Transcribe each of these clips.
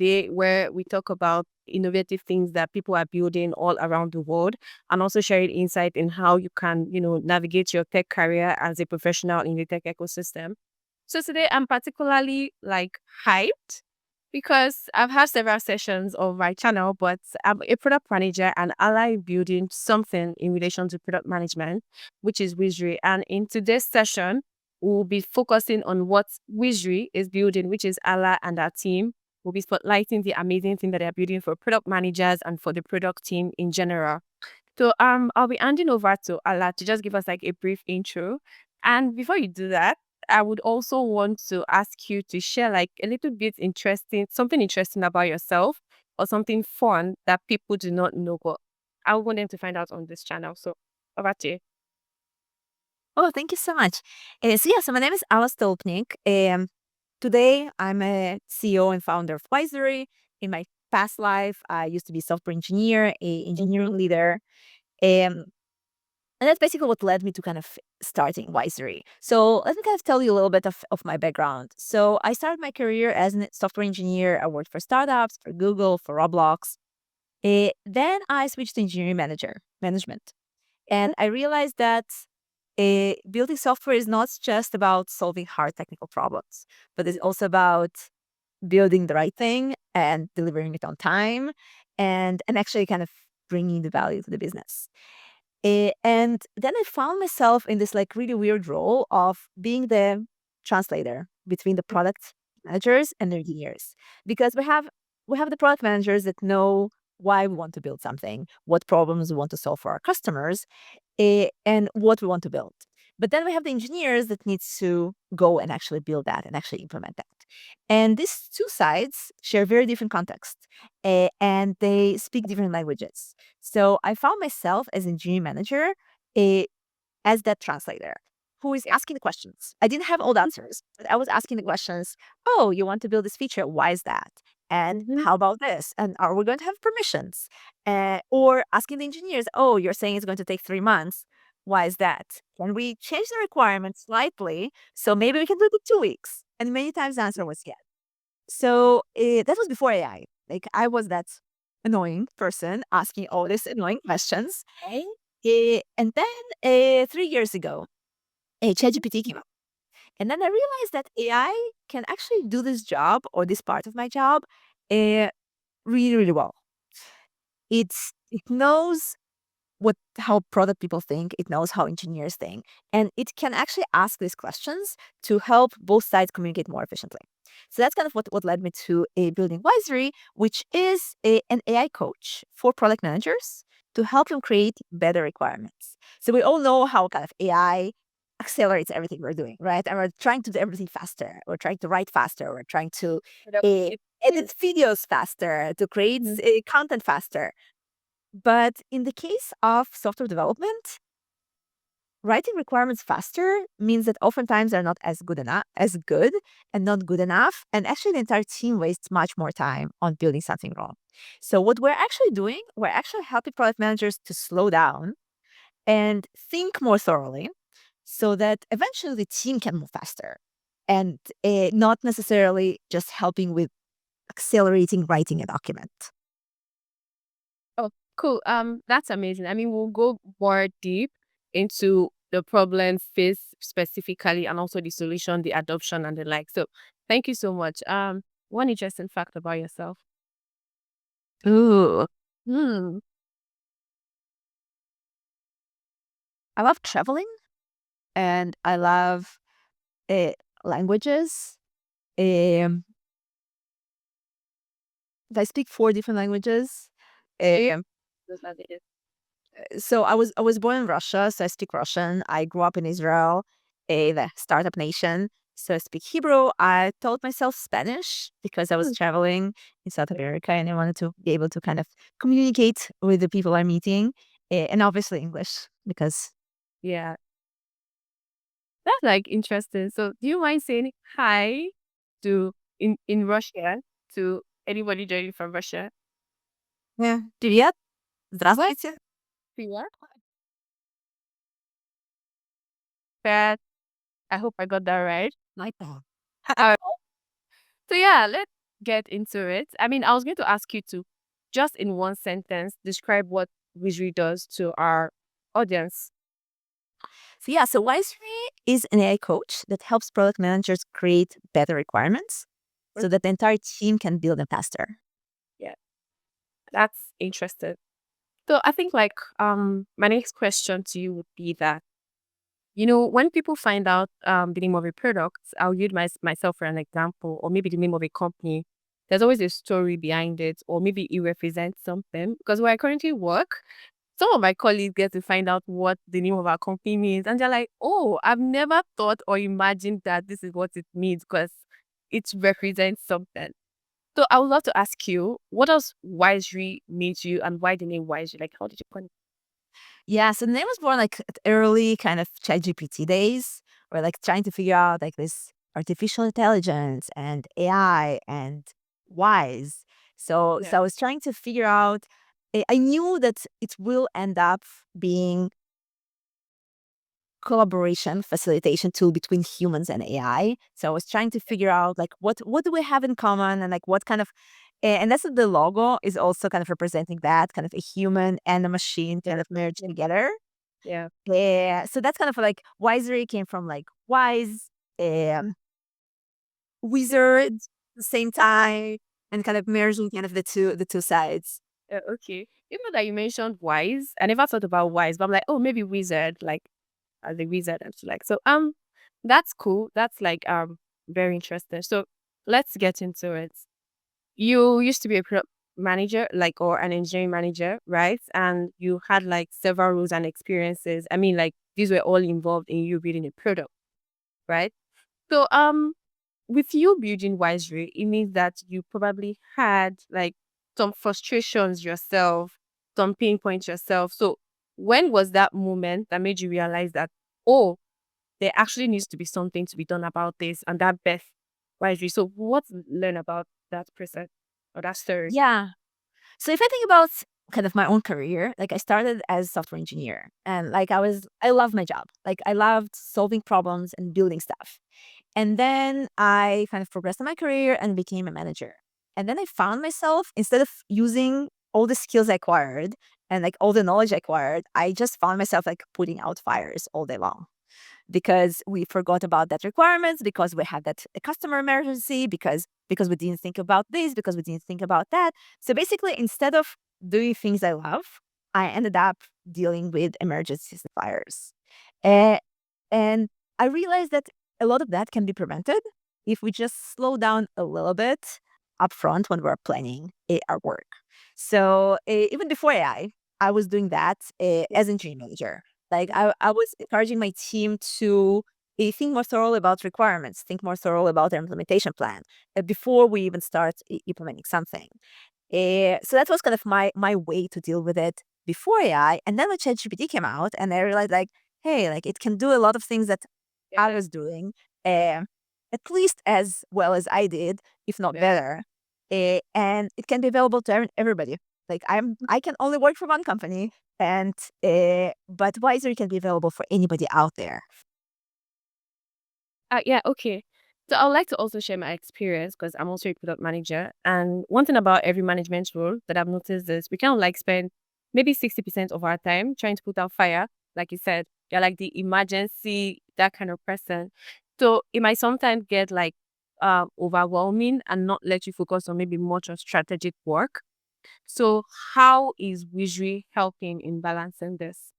today where we talk about innovative things that people are building all around the world and also sharing insight in how you can, navigate your tech career as a professional in the tech ecosystem. So today I'm particularly hyped because I've had several sessions of my channel, but I'm a product manager and ally building something in relation to product management, which is Wisary. And in today's session, we'll be focusing on what Wisary is building, which is Ala and our team. We'll be spotlighting the amazing thing that they're building for product managers and for the product team in general. So I'll be handing over to Ala to just give us a brief intro. And before you do that, I would also want to ask you to share a little bit something interesting about yourself or something fun that people do not know, but I want them to find out on this channel. So over to you. Oh, thank you so much. So my name is Ala Stolpnik. Today, I'm a CEO and founder of Wisary. In my past life, I used to be a software engineer, a engineering leader. Um, and that's basically what led me to kind of starting Wisary. So let me kind of tell you a little bit of my background. So I started my career as a software engineer. I worked for startups, for Google, for Roblox. Then I switched to engineering management. And I realized that building software is not just about solving hard technical problems, but it's also about building the right thing and delivering it on time and actually kind of bringing the value to the business. And then I found myself in this really weird role of being the translator between the product managers and the engineers, because we have the product managers that know why we want to build something, what problems we want to solve for our customers, and what we want to build. But then we have the engineers that needs to go and actually build that and actually implement that. And these two sides share very different contexts, and they speak different languages. So I found myself as engineering manager, uh, as that translator who is asking the questions. I didn't have all the answers, but I was asking the questions. Oh, you want to build this feature? Why is that? And how about this? And are we going to have permissions? Or asking the engineers, oh, you're saying it's going to take 3 months. Why is that? Can we change the requirements slightly? So maybe we can do it in 2 weeks. And many times the answer was yes. So that was before AI. I was that annoying person asking all these annoying questions. And then 3 years ago, ChatGPT came up. And then I realized that AI can actually do this job or this part of my job really, really well. It knows how product people think, it knows how engineers think, and it can actually ask these questions to help both sides communicate more efficiently. So that's kind of what led me to building Wisary, which is an AI coach for product managers to help them create better requirements. So we all know how kind of AI accelerates everything we're doing, right? And we're trying to do everything faster. We're trying to write faster. We're trying to edit videos faster, to create content faster. But in the case of software development, writing requirements faster means that oftentimes they're not as good and not good enough. And actually, the entire team wastes much more time on building something wrong. So, what we're actually doing, we're actually helping product managers to slow down and think more thoroughly so that eventually the team can move faster and not necessarily just helping with accelerating writing a document. Oh, cool. That's amazing. I mean, we'll go more deep into the problem faced specifically and also the solution, the adoption and the like. So thank you so much. One interesting fact about yourself. Ooh. Hmm. I love traveling and I love uh, languages. Um, I speak 4 different languages. Um, so I was born in Russia, so I speak Russian. I grew up in Israel, the startup nation. So I speak Hebrew. I taught myself Spanish because I was traveling in South America and I wanted to be able to kind of communicate with the people I'm meeting. And obviously English because Yeah, that's interesting. So do you mind saying hi to in Russia to anybody joining from Russia? yeah. Привет. Здравствуйте. Yeah. But I hope I got that right. Like that. All right. So yeah, let's get into it. I mean, I was going to ask you to just in one sentence describe what Wizard does to our audience. So yeah, so Wisely is an AI coach that helps product managers create better requirements so Okay. that the entire team can build them faster. Yeah, that's interesting. So I think like my next question to you would be that, when people find out the name of a product, I'll use myself for an example, or maybe the name of a company. There's always a story behind it, or maybe it represents something. Because where I currently work, some of my colleagues get to find out what the name of our company means, and they're like, "Oh, I've never thought or imagined that this is what it means because it represents something." So I would love to ask you, what does Wisery mean to you, and why the name Wisery? Like, how did you find it? Yeah, so the name was born like at early kind of ChatGPT days, or like trying to figure out like this artificial intelligence and AI and whys. So Yeah, I was trying to figure out. I knew that it will end up being collaboration facilitation tool between humans and AI. So I was trying to figure out like what do we have in common and like what kind of and that's the logo is also kind of representing that kind of a human and a machine kind of merged together. yeah, Yeah, so that's kind of like Wisery came from like wise, um, wizard, at the same time, and kind of merging kind of the two sides. okay. Even that you mentioned wise, I never thought about wise, but I'm like, oh, maybe wizard, like as a wizard and so like. So that's cool. That's like very interesting. So let's get into it. You used to be a product manager, like, or an engineering manager, right? And you had like several roles and experiences. I mean, like these were all involved in you building a product, right? So with you building Wisery, it means that you probably had like some frustrations yourself, some pain points yourself. So when was that moment that made you realize that, oh, there actually needs to be something to be done about this, and that Beth Wisery? So what learn about that person or that story? Yeah. So if I think about kind of my own career, like I started as a software engineer and like I love my job. Like I loved solving problems and building stuff. And then I kind of progressed in my career and became a manager. And then I found myself, instead of using all the skills I acquired and like all the knowledge I acquired, I just found myself like putting out fires all day long because we forgot about that requirements, because we had that customer emergency, because we didn't think about this, because we didn't think about that. So basically, instead of doing things I love, I ended up dealing with emergencies and fires. Uh, and I realized that a lot of that can be prevented if we just slow down a little bit upfront when we're planning our work. So even before I was doing that as engineering manager. Like I was encouraging my team to think more thoroughly about requirements, think more thoroughly about their implementation plan before we even start implementing something. So that was kind of my way to deal with it before AI. And then when ChatGPT came out, and I realized like, hey, like it can do a lot of things that Yeah, I was doing, uh, at least as well as I did, if not yeah. better. And it can be available to everybody. Like I can only work for one company, and but Wiser can be available for anybody out there. Yeah, okay. So I would like to also share my experience because I'm also a product manager. And one thing about every management role that I've noticed is we kind of like spend maybe 60% of our time trying to put out fire. Like you said, you're like the emergency, that kind of person. So it might sometimes get like overwhelming and not let you focus on maybe much of strategic work. So how is Wizry helping in balancing this?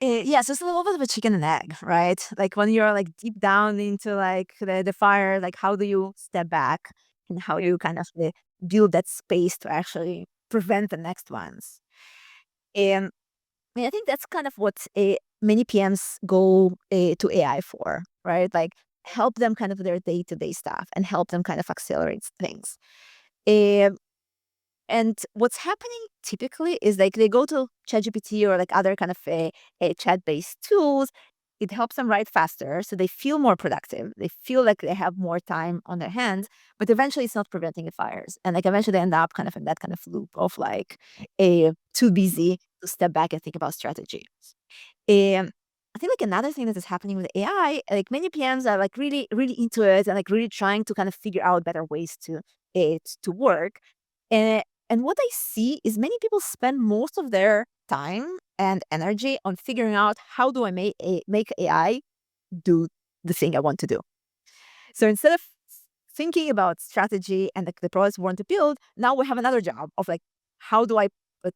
Yeah, so it's a little bit of a chicken and egg, right? Like when you're like deep down into like the fire, like how do you step back and how do Yeah. you kind of build that space to actually prevent the next ones? And I think that's kind of what many PMs go to AI for, right? Like help them kind of their day to day stuff and help them kind of accelerate things. Um, and what's happening typically is like they go to ChatGPT or like other kind of a chat-based tools. It helps them write faster, so they feel more productive. They feel like they have more time on their hands, but eventually it's not preventing the fires. And like eventually they end up kind of in that kind of loop of like a too busy to step back and think about strategy. I think like another thing that is happening with AI, like many PMs are like really, really into it and like really trying to kind of figure out better ways to it to work. And what I see is many people spend most of their time and energy on figuring out how do I make AI do the thing I want to do. So instead of thinking about strategy and the products we want to build, now we have another job of like, how do I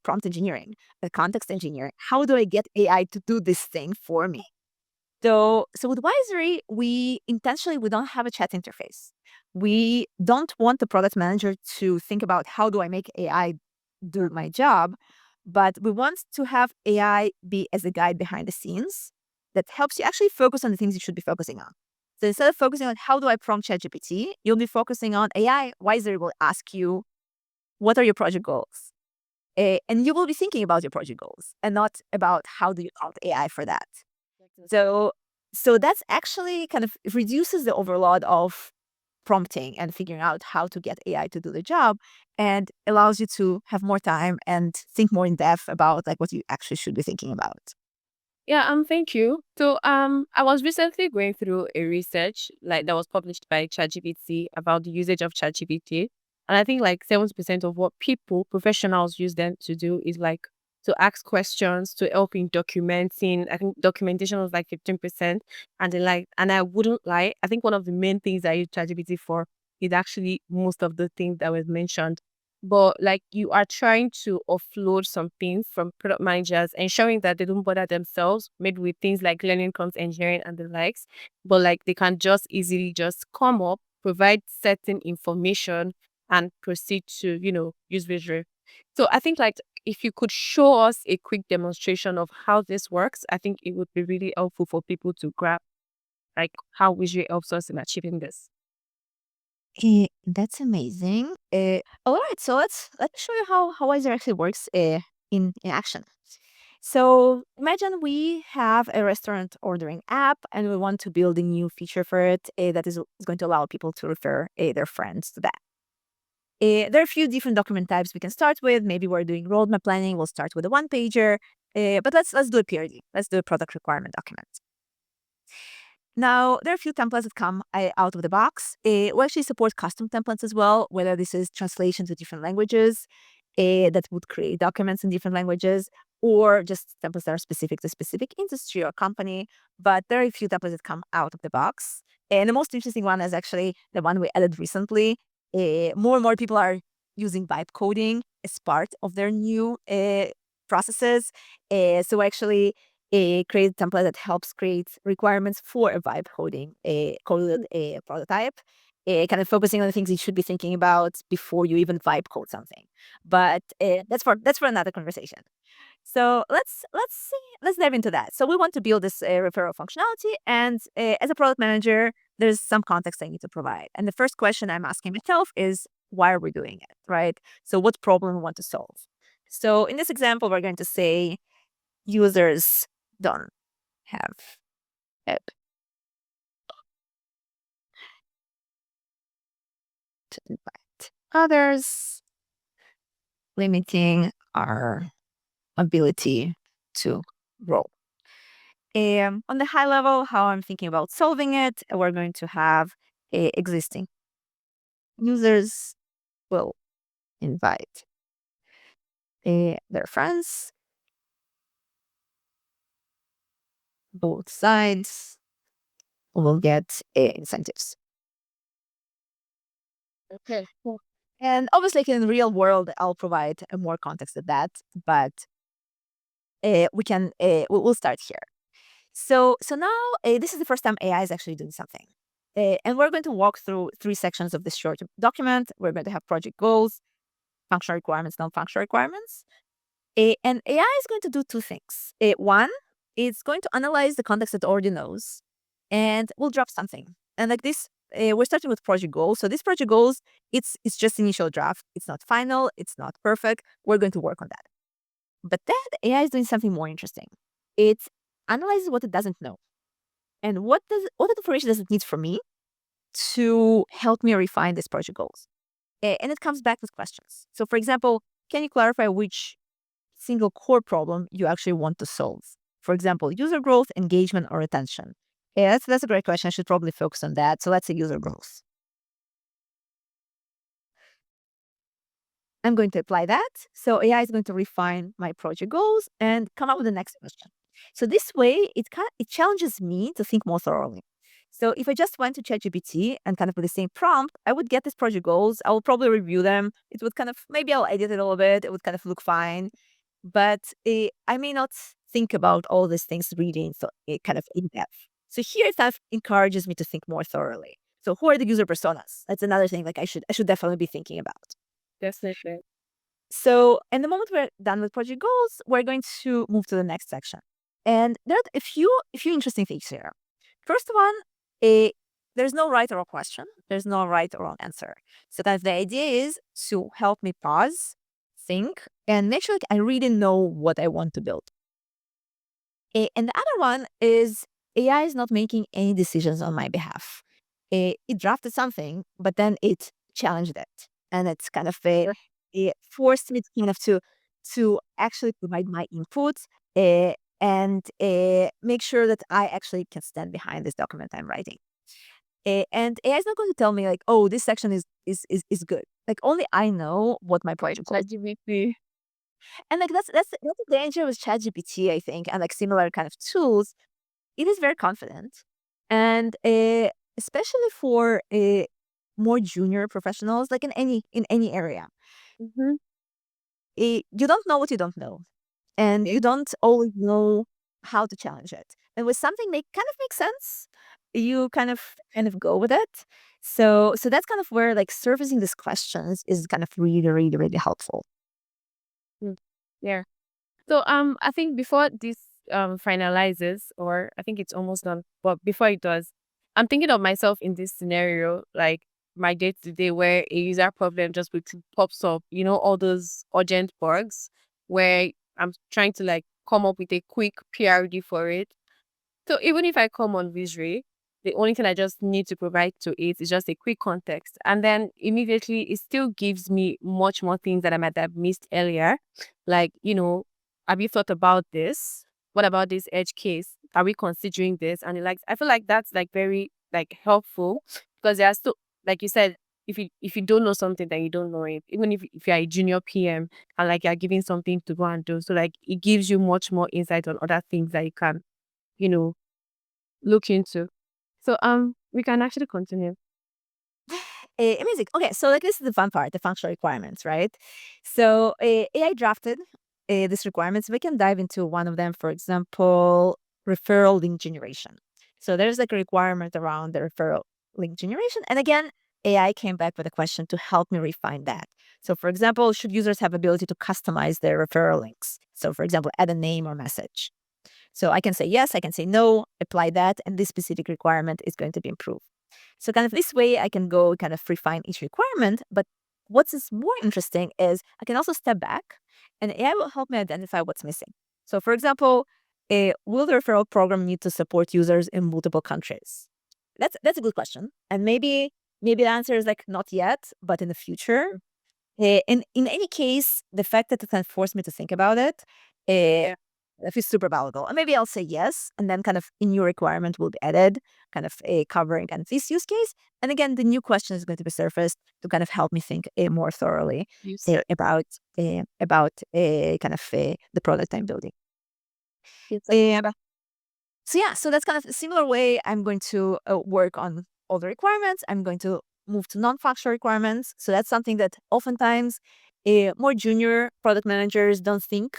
prompt engineering, context engineering? How do I get AI to do this thing for me? So with Wisary, we don't have a chat interface. We don't want the product manager to think about how do I make AI do my job, but we want to have AI be as a guide behind the scenes that helps you actually focus on the things you should be focusing on. So instead of focusing on how do I prompt ChatGPT, you'll be focusing on AI. Wisary will ask you, what are your project goals? And you will be thinking about your project goals and not about how do you prompt AI for that. So so that's actually kind of reduces the overload of prompting and figuring out how to get AI to do the job and allows you to have more time and think more in depth about like what you actually should be thinking about. Yeah, thank you. So, I was recently going through a research like that was published by ChatGPT about the usage of ChatGPT, and I think like 70% of what people professionals use them to do is like to ask questions to help in documenting. I think documentation was like 15%, and then like, and I wouldn't lie, I think one of the main things I use ChatGPT for is actually most of the things that was mentioned. But like you are trying to offload some things from product managers, ensuring that they don't bother themselves, maybe with things like learning comes engineering and the likes, but like they can just easily just come up, provide certain information and proceed to, use visual. So I think like if you could show us a quick demonstration of how this works, I think it would be really helpful for people to grab like how visual helps us in achieving this. That's amazing. All right, so let me show you how Wiser actually works in action. So imagine we have a restaurant ordering app and we want to build a new feature for it that is going to allow people to refer their friends to that. There are a few different document types we can start with. Maybe we're doing roadmap planning. We'll start with a one pager, but let's do a PRD. Let's do a product requirement document. Now, there are a few templates that come out of the box. We actually support custom templates as well, whether this is translation to different languages that would create documents in different languages, or just templates that are specific to specific industry or company. But there are a few templates that come out of the box. And the most interesting one is actually the one we added recently. More and more people are using vibe coding as part of their new processes. So actually, create a template that helps create requirements for a vibe coding, coded a prototype, kind of focusing on the things you should be thinking about before you even vibe code something. But that's for another conversation. So let's dive into that. So we want to build this referral functionality, and as a product manager, there's some context I need to provide. And the first question I'm asking myself is, why are we doing it, right? So what problem we want to solve? So in this example, we're going to say users don't have it to invite others, limiting our ability to grow. On the high level, how I'm thinking about solving it, we're going to have existing users will invite their friends, both sides will get incentives. Okay. Cool. And obviously, like in the real world, I'll provide more context to that, but we'll start here. So now this is the first time AI is actually doing something. And we're going to walk through three sections of this short document. We're going to have project goals, functional requirements, non-functional requirements. And AI is going to do two things. One, it's going to analyze the context it already knows, and we'll drop something. And like this, we're starting with project goals. So these project goals, it's just initial draft. It's not final. It's not perfect. We're going to work on that. But then AI is doing something more interesting. It analyzes what it doesn't know. And what information does it need from me to help me refine these project goals? And it comes back with questions. So for example, can you clarify which single core problem you actually want to solve For example, user growth, engagement, or retention. Yeah, that's a great question. I should probably focus on that. So let's say user growth. I'm going to apply that. So AI is going to refine my project goals and come up with the next question. So this way, it challenges me to think more thoroughly. So if I just went to ChatGPT and kind of with the same prompt, I would get these project goals. I will probably review them. It would kind of maybe I'll edit it a little bit. It would kind of look fine, but I may not think about all these things reading so kind of in depth. So here it kind of encourages me to think more thoroughly. So who are the user personas? That's another thing like I should definitely be thinking about. Definitely. So, and the moment we're done with project goals, we're going to move to the next section. And there are a few interesting things here. First one, a there's no right or wrong question. There's no right or wrong answer. So kind of the idea is to help me pause, think, and make sure like, I really know what I want to build. And the other one is AI is not making any decisions on my behalf. It drafted something, but then it challenged it, and it's kind of it forced me to kind of to actually provide my input and make sure that I actually can stand behind this document I'm writing. And AI is not going to tell me like, oh, this section is good. Like only I know what my project was. ChatGPT. And like that's the danger with ChatGPT, I think, and like similar kind of tools. It is very confident, and especially for more junior professionals, like in any area, Mm-hmm. you don't know what you don't know, and you don't always know how to challenge it. And with something that kind of makes sense, you kind of go with it. So that's kind of where like surfacing these questions is kind of really really really helpful. Yeah. So I think before this finalizes, or I think it's almost done, but before it does, I'm thinking of myself in this scenario, like my day to day where a user problem just pops up, all those urgent bugs where I'm trying to like come up with a quick PRD for it. So even if I come on Wisary, the only thing I just need to provide to it is just a quick context. And then immediately it still gives me much more things that I might have missed earlier. Like, have you thought about this? What about this edge case? Are we considering this? And like I feel like that's like very like helpful because there are still like you said, if you don't know something, then you don't know it. Even if you're a junior PM and like you're giving something to go and do. So like it gives you much more insight on other things that you can, you know, look into. So we can actually continue. Amazing. Okay, so like this is the fun part, the functional requirements, right? So AI drafted these requirements. We can dive into one of them, for example, referral link generation. So there's like a requirement around the referral link generation. And again, AI came back with a question to help me refine that. So for example, should users have ability to customize their referral links? So for example, add a name or message. So I can say yes, I can say no, apply that, and this specific requirement is going to be improved. So kind of this way, I can go kind of refine each requirement. But what's is more interesting is I can also step back, and AI will help me identify what's missing. So for example, will the referral program need to support users in multiple countries? That's a good question, and maybe the answer is like not yet, but in the future. In any case, the fact that it can force me to think about it, uh, Yeah. that is super valuable. And maybe I'll say yes, and then kind of a new requirement will be added, kind of covering kind of this use case. And again, the new question is going to be surfaced to kind of help me think more thoroughly Use about kind of the product I'm building. it's So yeah, so that's kind of a similar way I'm going to work on all the requirements. I'm going to move to non-functional requirements. So that's something that oftentimes more junior product managers don't think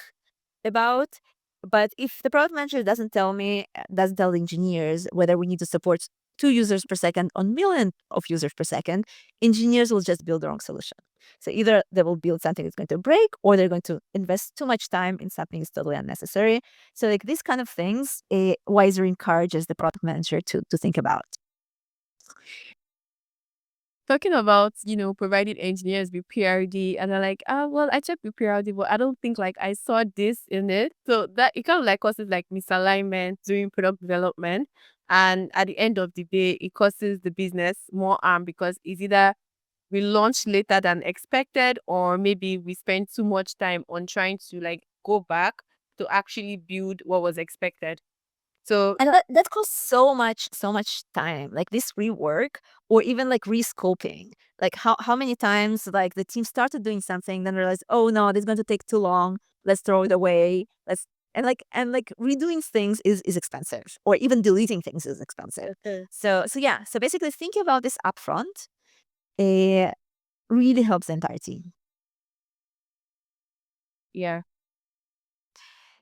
about. But if the product manager doesn't tell me, doesn't tell the engineers whether we need to support 2 users per second on million of users per second, engineers will just build the wrong solution. So either they will build something that's going to break, or they're going to invest too much time in something that's totally unnecessary. So like these kind of things, Wiser encourages the product manager to think about. talking about, providing engineers with PRD, and they're like, well, I checked with PRD, but I don't think like I saw this in it. So that it kind of like causes like misalignment during product development. And at the end of the day, it causes the business more harm because it's either we launch later than expected, or maybe we spend too much time on trying to like go back to actually build what was expected. So And that costs so much time, like this rework or even like rescoping. Like how many times like the team started doing something, then realized, oh no, this is going to take too long. Let's throw it away. Let's and like redoing things is expensive, or even deleting things is expensive. okay. So yeah, so basically thinking about this upfront, it really helps the entire team. Yeah.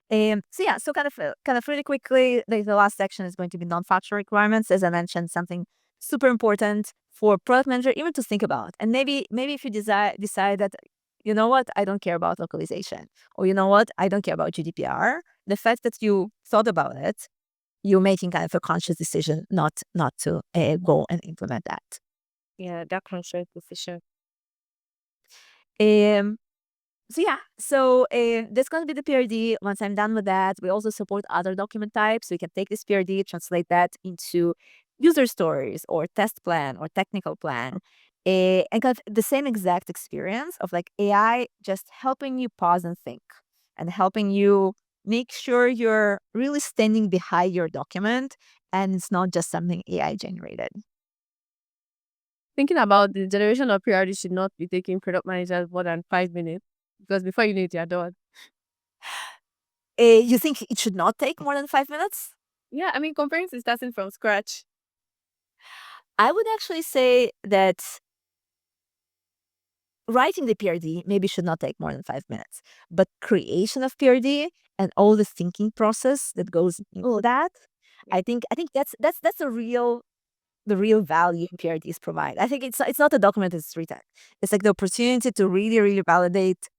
So yeah, so kind of really quickly, the last section is going to be non-functional requirements. As I mentioned, something super important for product manager even to think about. And maybe if you decide that, you know what, I don't care about localization, or you know what, I don't care about GDPR. The fact that you thought about it, you're making kind of a conscious decision not to go and implement that. Yeah, that conscious decision. Um, So yeah, so that's going to be the PRD. Once I'm done with that, we also support other document types. So we can take this PRD, translate that into user stories or test plan or technical plan, and kind of the same exact experience of like AI just helping you pause and think and helping you make sure you're really standing behind your document and it's not just something AI generated. Thinking about the generation of priority should not be taking product managers more than 5 minutes because before you know it, you're done. You think it should not take more than 5 minutes? Yeah, I mean, comparing to starting from scratch. I would actually say that writing the PRD maybe should not take more than 5 minutes, but creation of PRD and all the thinking process that goes into Oh, that, yeah. I think that's the real value PRDs provide. I think it's not a document it's written. It's like the opportunity to really validate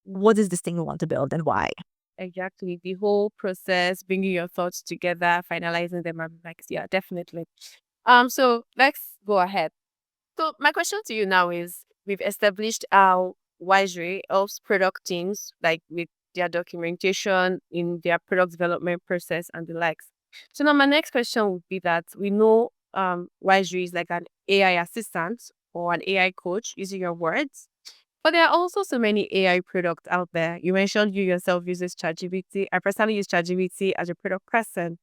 what is this thing we want to build and why. Exactly. The whole process, bringing your thoughts together, finalizing them. I'm like, yeah, definitely. So let's go ahead. So my question to you now is: we've established how Wisely helps product teams, like with their documentation in their product development process and the likes. So now my next question would be that we know Wisely is like an AI assistant or an AI coach, using your words. But there are also so many AI products out there. You mentioned you yourself uses ChatGPT. I personally use ChatGPT as a product person.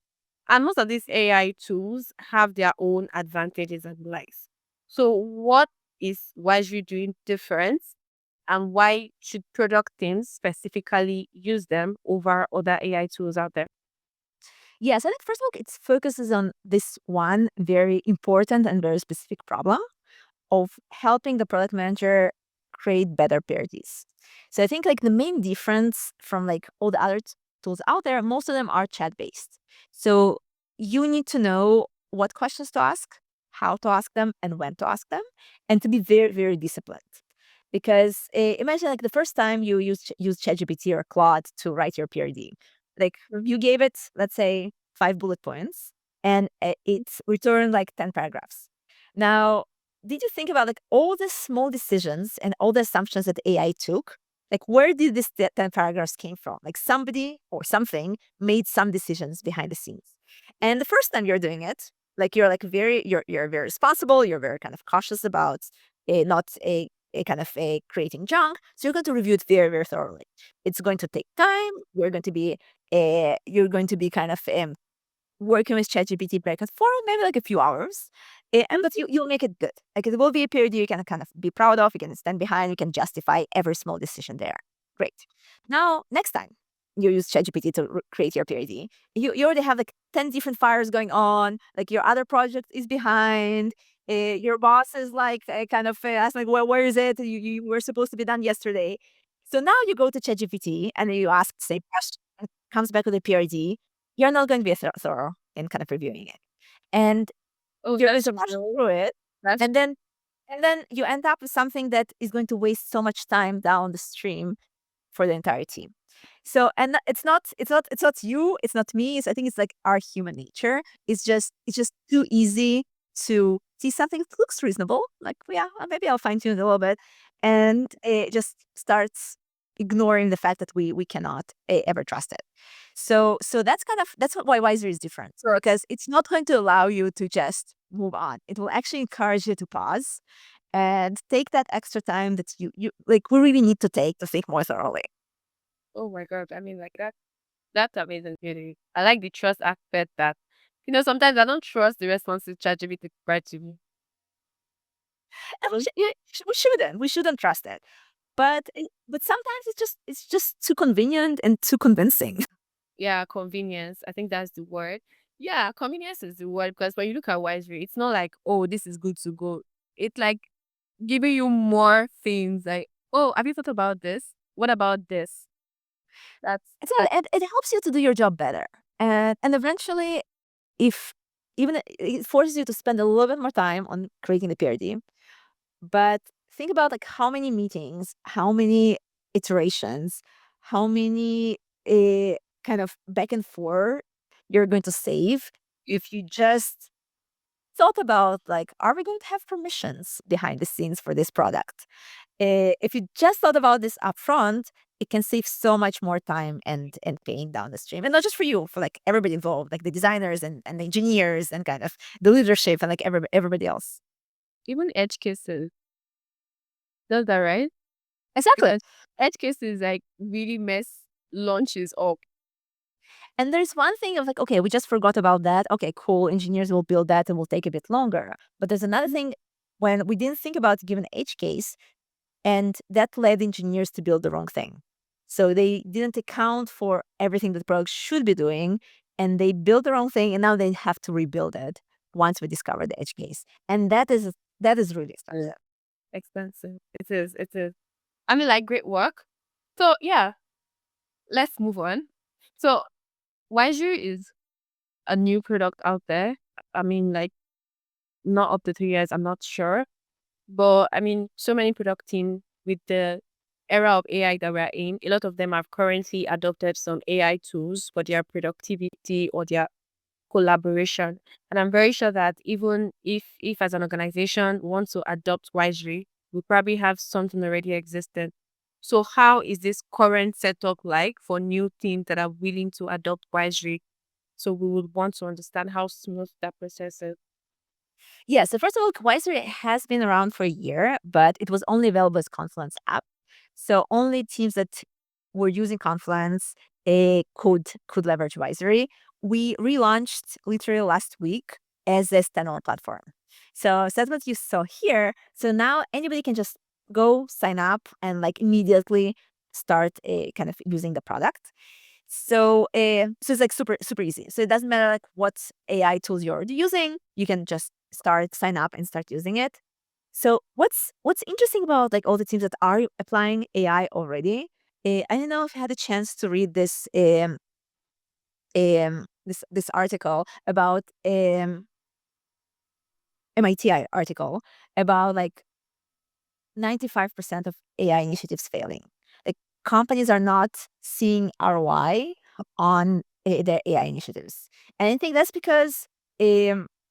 And most of these AI tools have their own advantages and likes. So what is Wisely doing different? And why should product teams specifically use them over other AI tools out there? Yes, I think first of all, it focuses on this one very important and very specific problem of helping the product manager create better PRDs. So I think like the main difference from like all the other tools out there, most of them are chat based. So you need to know what questions to ask, how to ask them, and when to ask them, and to be very disciplined. Because imagine like the first time you use ChatGPT or Claude to write your PRD, like you gave it, let's say, 5 bullet points, and it returned like 10 paragraphs. Now, did you think about like all the small decisions and all the assumptions that AI took? Like, where did this 10 paragraphs came from? Like somebody or something made some decisions behind the scenes. And the first time you're doing it, like you're like you're very responsible, you're very kind of cautious about not a kind of a creating junk. So you're going to review it very thoroughly. It's going to take time. You're going to be kind of working with ChatGPT back and forth, maybe like a few hours. And but you'll make it good. Like it will be a period you can kind of be proud of, you can stand behind, you can justify every small decision there. Great. Now, next time you use ChatGPT to create your PRD, you already have like 10 different fires going on, like your other project is behind. Your boss is like kind of asking, like, well, where is it? You were supposed to be done yesterday. So now you go to ChatGPT and you ask the same question, and it comes back with a PRD. You're not going to be thorough in kind of reviewing it. And Oh, you're that going is to rush true. through it. That's And then you end up with something that is going to waste so much time down the stream for the entire team. So and it's not you, it's not me. I think it's like our human nature. It's just too easy to see something that looks reasonable. Like yeah, maybe I'll fine tune it a little bit, and it just starts ignoring the fact that we cannot ever trust it. So that's why Wiser is different, true. because it's not going to allow you to just move on. It will actually encourage you to pause and take that extra time that you like we really need to take to think more thoroughly. Oh my God. I mean, like that. That's amazing, really. I like the trust aspect that, sometimes I don't trust the responses ChatGPT provide to me. And we shouldn't trust it. But sometimes it's just too convenient and too convincing. Yeah, convenience. I think that's the word. Yeah, convenience is the word because when you look at Wisely, it's not like, oh, this is good to go. It's like giving you more things like, oh, have you thought about this? What about this? That's Exactly, and it helps you to do your job better. And eventually, if even it forces you to spend a little bit more time on creating the PRD, but think about like how many meetings, how many iterations, how many kind of back and forth you're going to save if you just thought about like, are we going to have permissions behind the scenes for this product? If you just thought about this upfront, it can save so much more time and pain down the stream. And not just for you, for like everybody involved, like the designers and the engineers and kind of the leadership and like everybody else. even edge cases. Does that right? Exactly. Because edge cases like really mess launches up. And there's one thing of like, okay, we just forgot about that. Okay, cool. Engineers will build that and will take a bit longer. But there's another thing when we didn't think about given edge case, and that led engineers to build the wrong thing. So they didn't account for everything that the product should be doing, and they built the wrong thing, and now they have to rebuild it once we discover the edge case. And that is really expensive. Expensive. It is. It is. I mean, like great work. So yeah, let's move on. So Wisely is a new product out there. I mean, like not up to 3 years. I'm not sure. But I mean, so many product teams with the era of AI that we're in, a lot of them have currently adopted some AI tools for their productivity or their collaboration. And I'm very sure that even if as an organization we want to adopt Wisely, we probably have something already existing. So how is this current setup like for new teams that are willing to adopt Wisely? So we would want to understand how smooth that process is. Yeah, so first of all, Wisary has been around for a year, but it was only available as Confluence app. So only teams that were using Confluence could leverage Wisary. We relaunched literally last week as a standalone platform. So that's what you saw here. So now anybody can just go sign up and like immediately start kind of using the product. So it's like super easy. So it doesn't matter like what AI tools you're already using. You can just sign up and start using it. So what's interesting about like all the teams that are applying AI already? I don't know if I had a chance to read this article about MIT article about like 95% of AI initiatives failing. Like companies are not seeing ROI on their AI initiatives. And I think that's because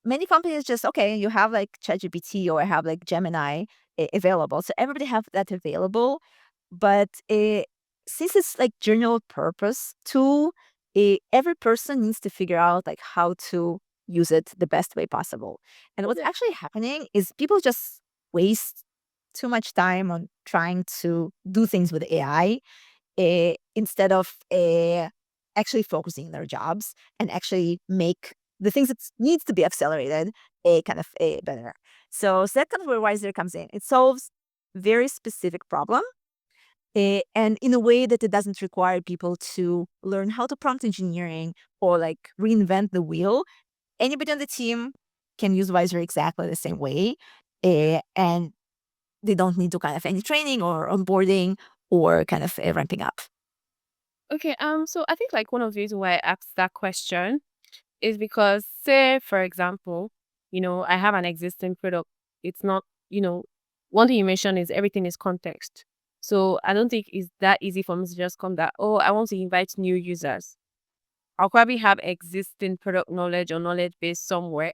many companies just, okay, you have like ChatGPT or have like Gemini available. So everybody have that available. But since it's like general purpose tool, every person needs to figure out like how to use it the best way possible. And what's actually happening is people just waste too much time on trying to do things with AI instead of actually focusing their jobs and actually make the things that needs to be accelerated kind of better. So that's kind of where Wiser comes in. It solves very specific problem and in a way that it doesn't require people to learn how to prompt engineering or like reinvent the wheel. Anybody on the team can use Wiser exactly the same way. And they don't need to kind of any training or onboarding or kind of ramping up. Okay, so I think like one of the reasons why I asked that question is because, say, for example, I have an existing product. It's not, one thing you mentioned is everything is context. So I don't think it's that easy for me to just come that, oh, I want to invite new users. I'll probably have existing product knowledge or knowledge base somewhere.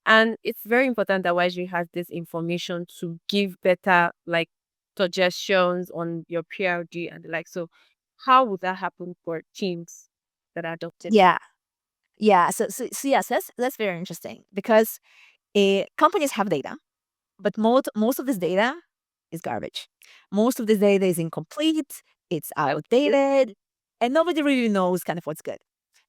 And it's very important that YG has this information to give better like suggestions on your PRD and the like. So how would that happen for teams that are adopted? Yeah. Yeah. So yes, that's very interesting because companies have data, but most of this data is garbage. Most of this data is incomplete. It's outdated. and nobody really knows kind of what's good.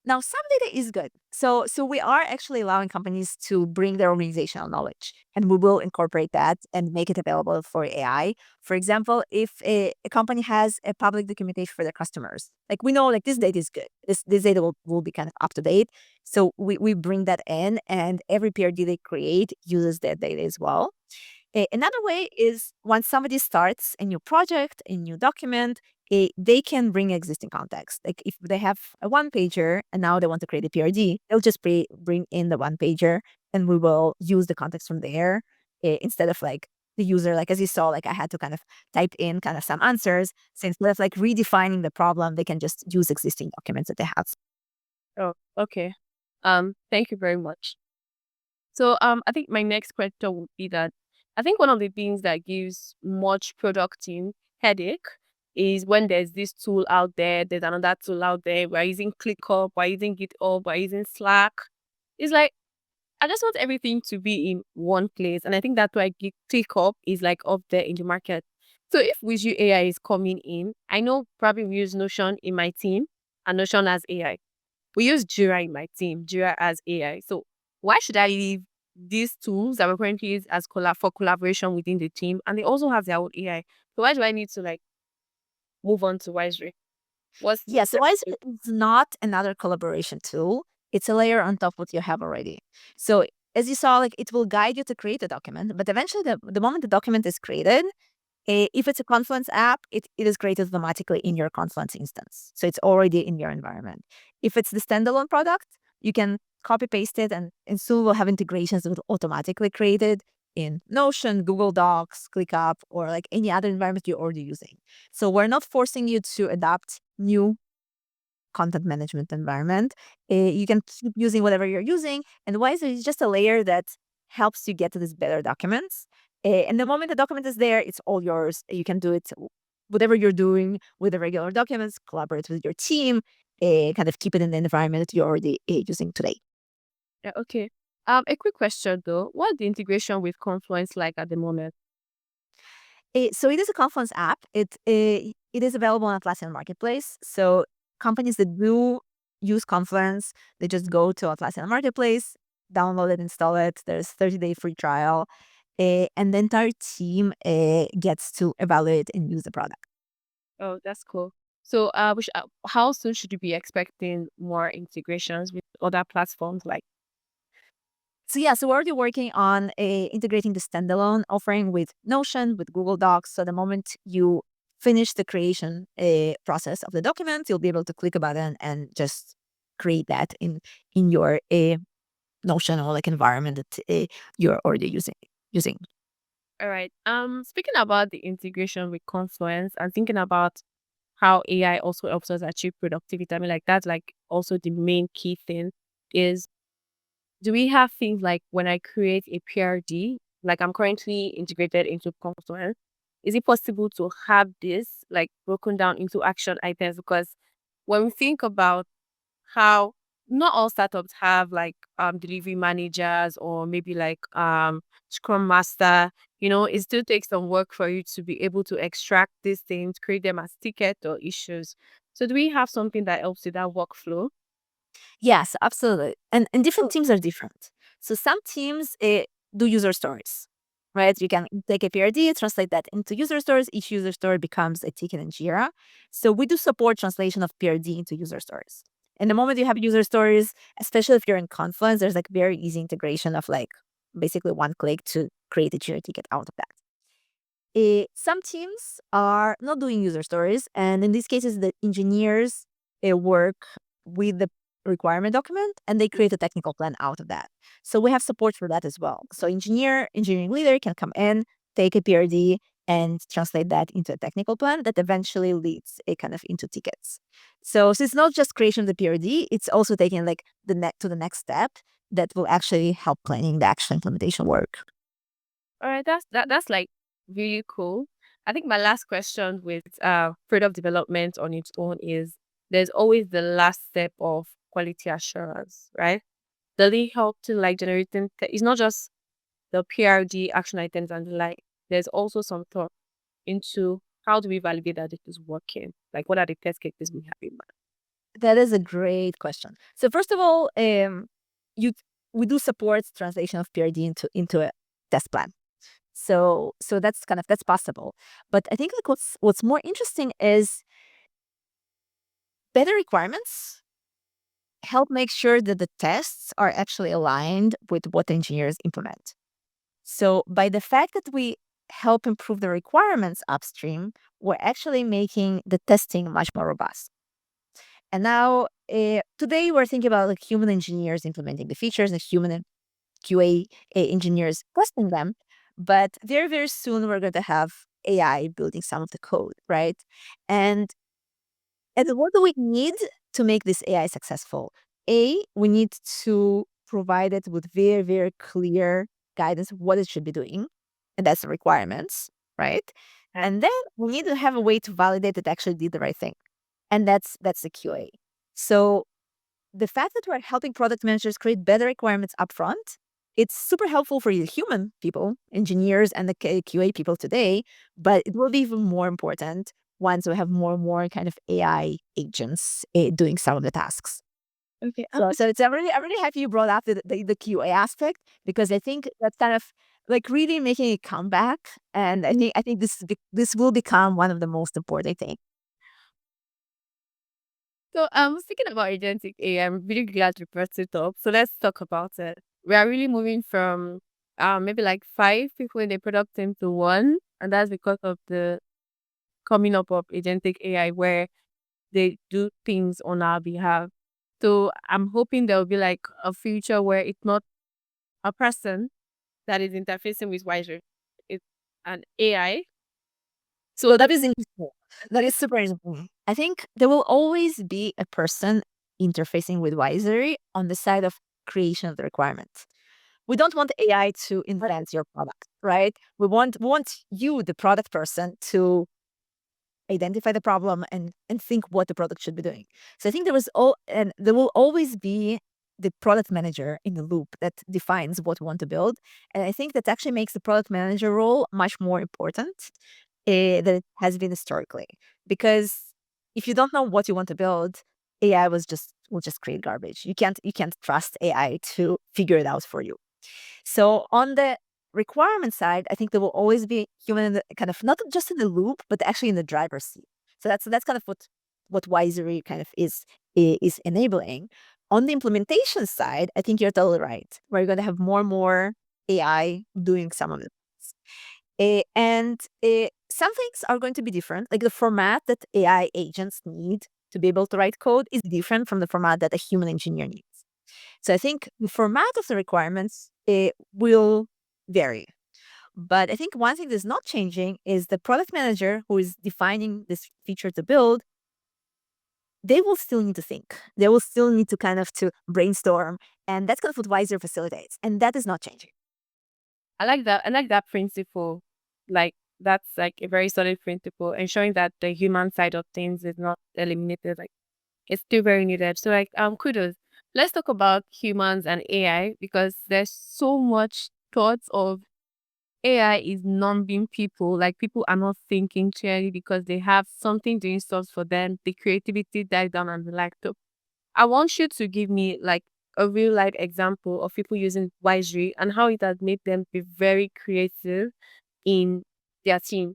Now, some data is good. So we are actually allowing companies to bring their organizational knowledge, and we will incorporate that and make it available for AI. For example, if a company has a public documentation for their customers, like we know, like this data is good. This data will be kind of up to date. So we bring that in, and every PRD they create uses that data as well. Another way is once somebody starts a new project, a new document, they can bring existing context. Like if they have a one pager and now they want to create a PRD, they'll just bring in the one pager and we will use the context from there instead of like the user, like as you saw, like I had to kind of type in kind of some answers. So instead of like redefining the problem, they can just use existing documents that they have. Oh, okay. Thank you very much. So I think my next question would be that I think one of the things that gives much product team headache is when there's this tool out there, there's another tool out there, we're using ClickUp, we're using GitHub, we're using Slack. It's like I just want everything to be in one place. And I think that's why ClickUp is like up there in the market. So if Visual AI is coming in, I know probably we use Notion in my team and Notion as AI. We use Jira in my team, Jira as AI. So why should I leave these tools that we currently use as for collaboration within the team? And they also have their own AI. So why do I need to like move on to Wisary? What's Yeah, so Wise is not another collaboration tool. It's a layer on top of what you have already. So as you saw, like it will guide you to create a document, but eventually the moment the document is created, if it's a Confluence app, it is created automatically in your Confluence instance. So it's already in your environment. If it's the standalone product, you can copy paste it and soon we'll have integrations that will automatically created in Notion, Google Docs, ClickUp, or like any other environment you're already using. So we're not forcing you to adopt new content management environment. You can keep using whatever you're using. And Wiser is just a layer that helps you get to these better documents. And the moment the document is there, it's all yours. You can do it whatever you're doing with the regular documents, collaborate with your team, kind of keep it in the environment that you're already using today. yeah, okay. A quick question though. What's the integration with Confluence like at the moment? So it is a Confluence app. It is available on Atlassian Marketplace. So companies that do use Confluence, they just go to Atlassian Marketplace, download it, install it. There's 30-day free trial, and the entire team gets to evaluate and use the product. Oh, that's cool. So how soon should you be expecting more integrations with other platforms like So yeah, so we're already working on integrating the standalone offering with Notion, with Google Docs. So the moment you finish the creation process of the document, you'll be able to click a button and just create that in your Notion or like environment that you're already using. all right. Speaking about the integration with Confluence and thinking about how AI also helps us achieve productivity. I mean, like that's like also the main key thing is do we have things like when I create a PRD, like I'm currently integrated into Confluence, is it possible to have this like broken down into action items? Because when we think about how not all startups have like delivery managers or maybe like scrum master, it still takes some work for you to be able to extract these things, create them as tickets or issues. So do we have something that helps with that workflow? Yes, absolutely. And different teams are different. So some teams do user stories, right? You can take a PRD, translate that into user stories. Each user story becomes a ticket in Jira. So we do support translation of PRD into user stories. And the moment you have user stories, especially if you're in Confluence, there's like very easy integration of like basically one click to create a Jira ticket out of that. Some teams are not doing user stories, and in these cases, the engineers work with the requirement document and they create a technical plan out of that. So we have support for that as well. So engineering leader can come in, take a PRD, and translate that into a technical plan that eventually leads a kind of into tickets. So it's not just creation of the PRD; it's also taking like the next step that will actually help planning the actual implementation work. All right, that's like really cool. I think my last question with product development on its own is there's always the last step of quality assurance, right? Does it help to like generating it's not just the PRD action items and the like. There's also some thought into how do we validate that it is working? Like what are the test cases we have in mind? That is a great question. So first of all, you we do support translation of PRD into a test plan. So that's possible. But I think like what's more interesting is better requirements help make sure that the tests are actually aligned with what engineers implement. So by the fact that we help improve the requirements upstream, we're actually making the testing much more robust. And now, today we're thinking about like human engineers implementing the features and human QA engineers testing them. But very, very soon we're going to have AI building some of the code, right? And and what do we need to make this AI successful? We need to provide it with very, very clear guidance of what it should be doing. And that's the requirements, right? And then we need to have a way to validate it actually did the right thing. And that's the QA. So the fact that we're helping product managers create better requirements upfront, it's super helpful for the human people, engineers, and the QA people today. But it will be even more important once we have more and more kind of AI agents doing some of the tasks. Okay. So I'm really happy you brought up the QA aspect because I think that's kind of like really making a comeback, and I think this will become one of the most important things. So speaking about agentic AI, I'm really glad you brought it up. So let's talk about it. We are really moving from maybe like 5 people in the product team to one, and that's because of the coming up of agentic AI where they do things on our behalf. So I'm hoping there will be like a future where it's not a person that is interfacing with Wiser. It's an AI. So that is interesting. That is super interesting. I think there will always be a person interfacing with Wisary on the side of creation of the requirements. We don't want AI to influence your product, right? We want you, the product person, to identify the problem and think what the product should be doing. So I think there will always be the product manager in the loop that defines what we want to build. And I think that actually makes the product manager role much more important than it has been historically. Because if you don't know what you want to build, AI will just create garbage. You can't trust AI to figure it out for you. So on the requirement side, I think there will always be human in the kind of not just in the loop, but actually in the driver's seat. So that's kind of what Wisery kind of is enabling. On the implementation side, I think you're totally right. We're going to have more and more AI doing some of it. And some things are going to be different. Like the format that AI agents need to be able to write code is different from the format that a human engineer needs. So I think the format of the requirements will vary. But I think one thing that's not changing is the product manager who is defining this feature to build, they will still need to think. They will still need to kind of to brainstorm. And that's kind of what Wiser facilitates. And that is not changing. I like that. I like that principle. Like that's like a very solid principle, ensuring that the human side of things is not eliminated. Like it's still very needed. So like kudos. Let's talk about humans and AI because there's so much thoughts of AI is numbing people. Like people are not thinking clearly because they have something doing stuff for them. The creativity dies down and the like. So I want you to give me like a real life example of people using Wisely and how it has made them be very creative in their team.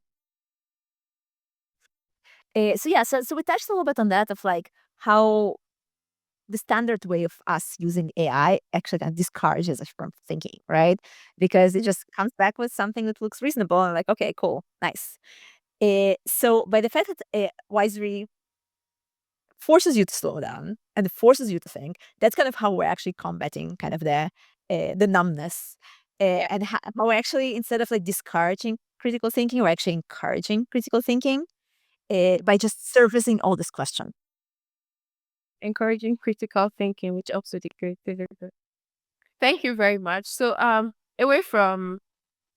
So we touched a little bit on that of like how the standard way of us using AI actually kind of discourages us from thinking, right? Because it just comes back with something that looks reasonable and like, okay, cool, nice. So by the fact that Wisery forces you to slow down and forces you to think, that's kind of how we're actually combating kind of the numbness. And how we're actually, instead of like discouraging critical thinking, we're actually encouraging critical thinking by just surfacing all this question. Encouraging critical thinking, which helps with the creativity. Thank you very much. So away from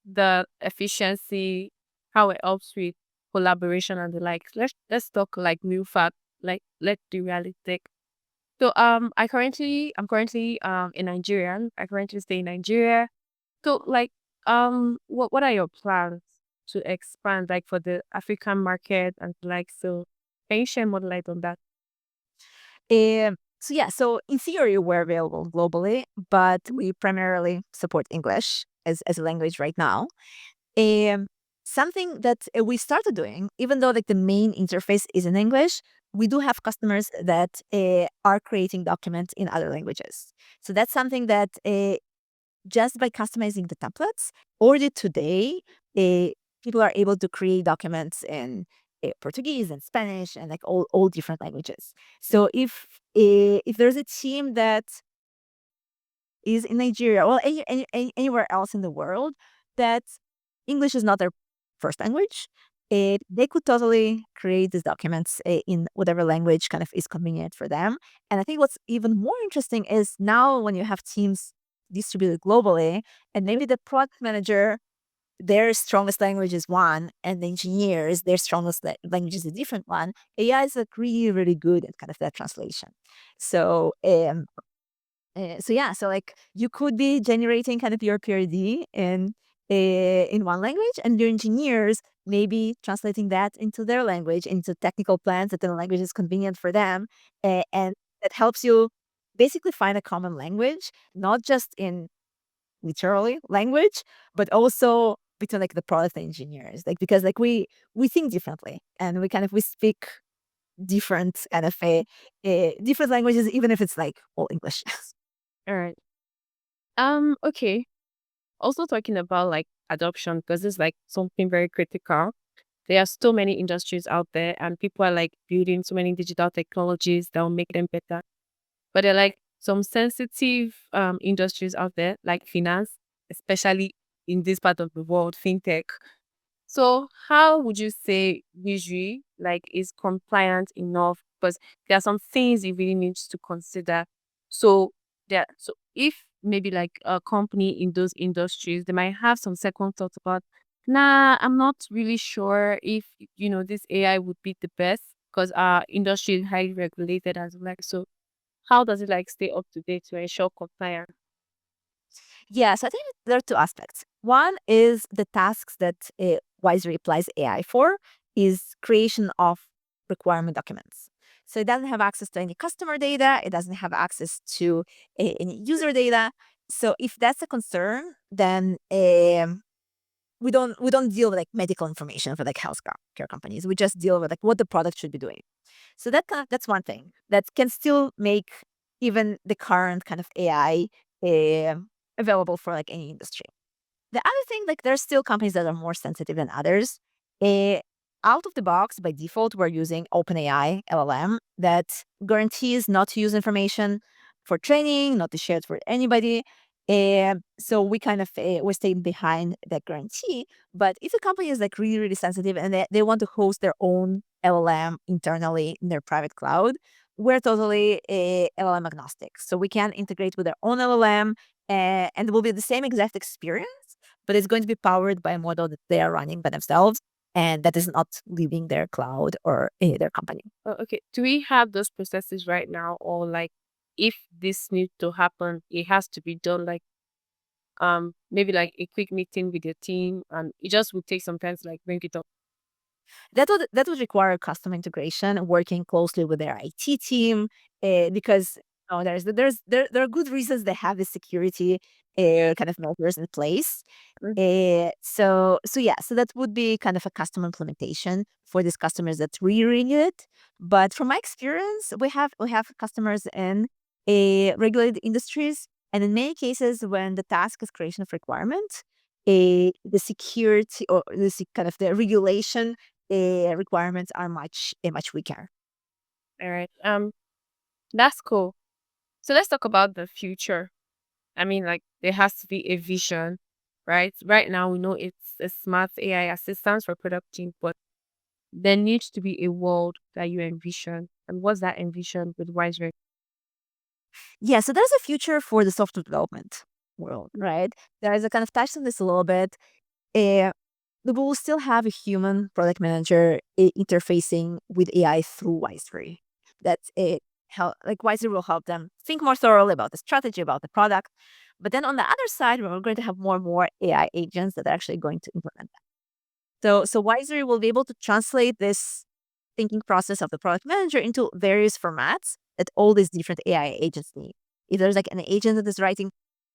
the efficiency, how it helps with collaboration and the like. Let's talk like real fact, like let's be realistic. So I'm currently in Nigeria. I currently stay in Nigeria. So like what are your plans to expand like for the African market and like so can you share more light on that? So in theory, we're available globally, but we primarily support English as a language right now. Um, Something that we started doing, even though like the main interface is in English, we do have customers that are creating documents in other languages. So that's something that just by customizing the templates, already today, people are able to create documents in Portuguese and Spanish and like all different languages. So if there's a team that is in Nigeria or anywhere else in the world that English is not their first language, they could totally create these documents in whatever language kind of is convenient for them. And I think what's even more interesting is now when you have teams distributed globally, and maybe the product manager, their strongest language is one, and the engineers, their strongest language is a different one. AI is like really, really good at kind of that translation. So so like you could be generating kind of your PRD in one language, and your engineers maybe translating that into their language, into technical plans that the language is convenient for them, and that helps you basically find a common language, not just in literally language, but also between like the product engineers, like because like we think differently, and we speak different kind of different languages, even if it's like all English. All right. Okay. Also talking about like adoption, because it's like something very critical. There are so many industries out there, and people are like building so many digital technologies that will make them better. But there are like some sensitive industries out there, like finance, especially in this part of the world, fintech. So how would you say Wisary like is compliant enough? Because there are some things it really needs to consider. So if maybe like a company in those industries, they might have some second thoughts about, nah, I'm not really sure if this AI would be the best because our industry is highly regulated as well. Like, so how does it like stay up to date to ensure compliance? Yes, I think there are two aspects. One is the tasks that Wisely applies AI for is creation of requirement documents. So it doesn't have access to any customer data. It doesn't have access to any user data. So if that's a concern, then we don't deal with like medical information for like care companies. We just deal with like what the product should be doing. So that's one thing that can still make even the current kind of AI uh, available for like any industry. The other thing, like there's still companies that are more sensitive than others. Uh, Out of the box, by default, we're using OpenAI LLM that guarantees not to use information for training, not to share it for anybody. So we kind of we're staying behind that guarantee. But if a company is like really, really sensitive and they want to host their own LLM internally in their private cloud, we're totally LLM agnostic. So we can integrate with their own LLM, and it will be the same exact experience, but it's going to be powered by a model that they are running by themselves, and that is not leaving their cloud or their company. Oh, okay. Do we have those processes right now, or like if this needs to happen, it has to be done like maybe like a quick meeting with your team, and it just would take some time to like bring it up. That would require custom integration, working closely with their IT team, because there are good reasons they have the security kind of measures in place. Mm. So that would be kind of a custom implementation for these customers that really need it. But from my experience, we have customers in regulated industries, and in many cases, when the task is creation of requirement, the security or kind of the regulation requirements are much weaker. All right. That's cool. So let's talk about the future. I mean, like there has to be a vision, right? Right now we know it's a smart AI assistant for product team, but there needs to be a world that you envision. And what's that envision with Wiser? Yeah, so there's a future for the software development world, right? There is a kind of touched on this a little bit. Uh, we will still have a human product manager interfacing with AI through Wisary. That's it. How like Wisary will help them think more thoroughly about the strategy, about the product. But then on the other side, we're going to have more and more AI agents that are actually going to implement that. So Wisary will be able to translate this thinking process of the product manager into various formats that all these different AI agents need. If there's like an agent that is writing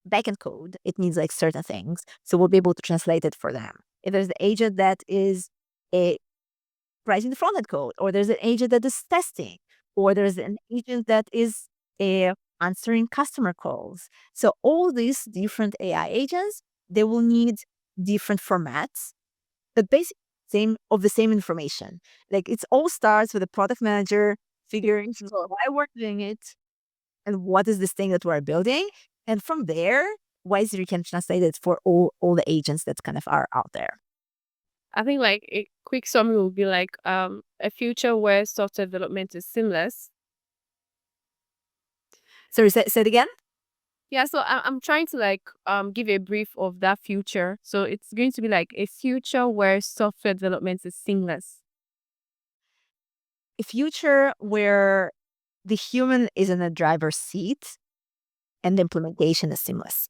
backend code, it needs like certain things. So we'll be able to translate it for them. If there's the agent that is writing the front end code, or there's an agent that is testing, or there's an agent that is answering customer calls. So all these different AI agents, they will need different formats, but basically the same information. Like it all starts with a product manager figuring out why we're doing it and what is this thing that we're building. And from there, Wisary can translate it for all the agents that kind of are out there. I think like a quick summary would be like a future where software development is seamless. Sorry, say it again. Yeah, so I'm trying to like give a brief of that future. So it's going to be like a future where software development is seamless. A future where the human is in the driver's seat and the implementation is seamless.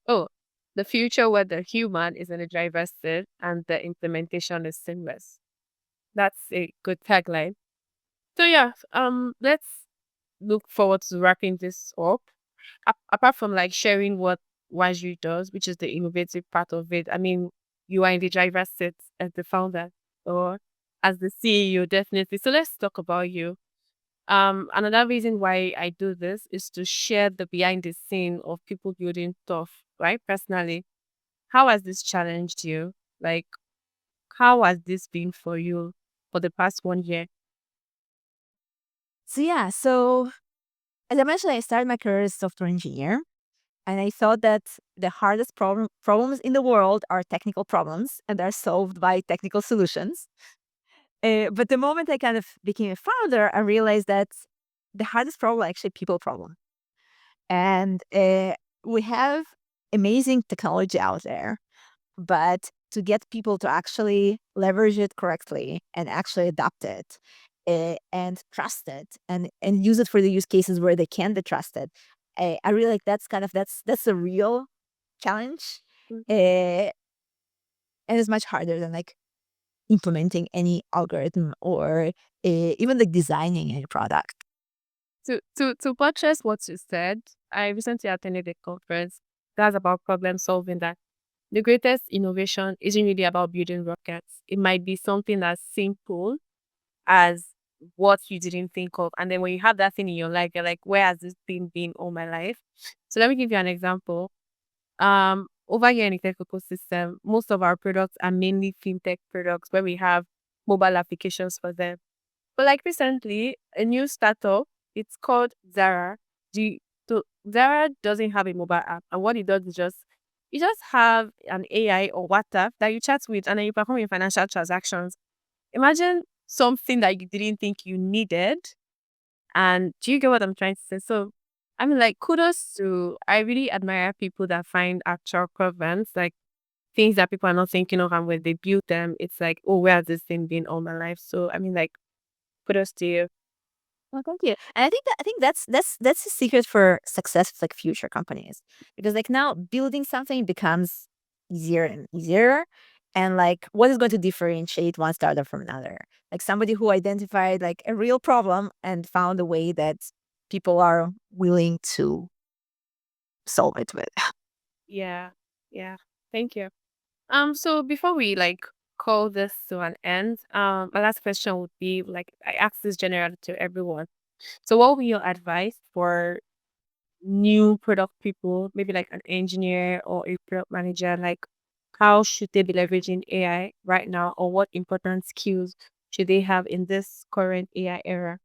Oh, the future where the human is in the driver's seat and the implementation is seamless. That's a good tagline. So yeah, let's look forward to wrapping this up. Apart from like sharing what Waju does, which is the innovative part of it. I mean, you are in the driver's seat as the founder or as the CEO, definitely. So let's talk about you. Another reason why I do this is to share the behind the scene of people building stuff, right? Personally, how has this challenged you? Like, how has this been for you for the past 1 year? So yeah, so as I mentioned, I started my career as a software engineer, and I thought that the hardest problems in the world are technical problems, and they're solved by technical solutions. But the moment I kind of became a founder, I realized that the hardest problem are actually people problem. And we have amazing technology out there, but to get people to actually leverage it correctly and actually adopt it and trust it and use it for the use cases where they can be trusted, I really like that's a real challenge, Mm. and it's much harder than like implementing any algorithm or even like designing a product. To buttress what you said, I recently attended a conference that's about problem solving. That the greatest innovation isn't really about building rockets. It might be something as simple as what you didn't think of. And then when you have that thing in your life, you're like, where has this thing been all my life? So let me give you an example. Over here in the tech ecosystem, most of our products are mainly fintech products where we have mobile applications for them. But like recently, a new startup, it's called Zara. So Zara doesn't have a mobile app, and what it does is just you just have an AI or WhatsApp that you chat with, and then you perform your financial transactions. Imagine something that you didn't think you needed. And do you get what I'm trying to say? So I mean, like, kudos to I really admire people that find actual problems, like things that people are not thinking of, and when they build them, it's like, oh, where has this thing been all my life? So I mean, like, kudos to you. Well, thank you. And I think that's the secret for success with like future companies, because like now building something becomes easier and easier. And like what is going to differentiate one startup from another? Like somebody who identified like a real problem and found a way that people are willing to solve it with. Yeah, yeah. Thank you. So before we like call this to an end, my last question would be like I ask this generally to everyone. So what would be your advice for new product people, maybe like an engineer or a product manager? Like how should they be leveraging AI right now, or what important skills should they have in this current AI era?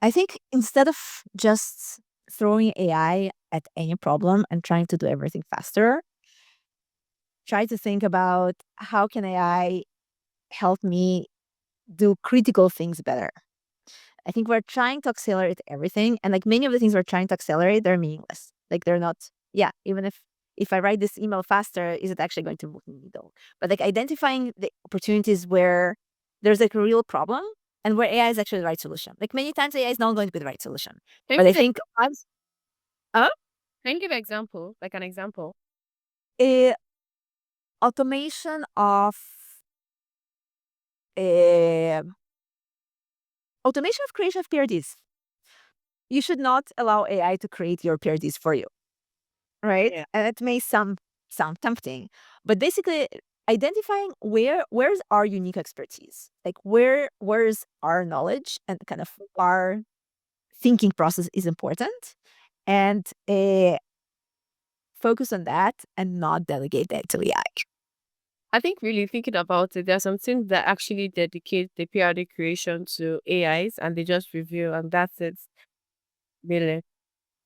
I think instead of just throwing AI at any problem and trying to do everything faster, try to think about how can AI help me do critical things better. I think we're trying to accelerate everything, and like many of the things we're trying to accelerate, they're meaningless. Like they're not. Yeah, even if I write this email faster, is it actually going to move the needle? But like identifying the opportunities where there's like a real problem and where AI is actually the right solution. Like many times AI is not going to be the right solution, Can but you I give think examples? uh, Can you give example, like an example? eh, automation of automation of creation of PRDs. You should not allow AI to create your PRDs for you, right? Yeah. And it may sound tempting, but basically identifying where's our unique expertise, like where's our knowledge and kind of our thinking process is important, and focus on that and not delegate that to AI. I think really thinking about it, there are some things that actually dedicate the PRD creation to AIs and they just review and that's it, really.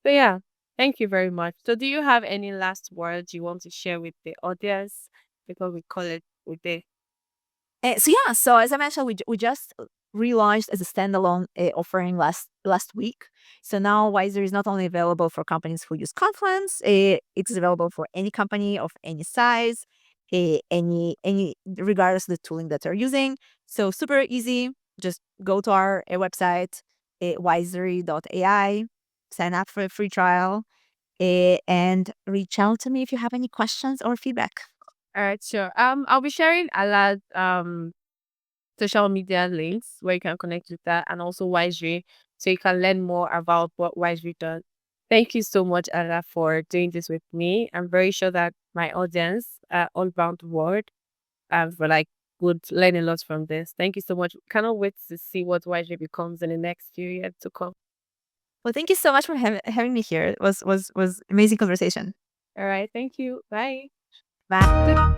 So yeah, thank you very much. So do you have any last words you want to share with the audience before we call it a day? So as I mentioned, we just relaunched as a standalone offering last week. So now Wiser is not only available for companies who use Confluence, it's available for any company of any size, any regardless of the tooling that they're using. So super easy. Just go to our website, wisary.ai, sign up for a free trial, and reach out to me if you have any questions or feedback. All right, sure. I'll be sharing Ala's social media links where you can connect with that and also Wisely so you can learn more about what Wisely does. Thank you so much, Ala, for doing this with me. I'm very sure that my audience all around the world for like would learn a lot from this. Thank you so much. Cannot wait to see what Wisely becomes in the next few years to come. Well, thank you so much for having me here. It was amazing conversation. All right, thank you. Bye. Bye.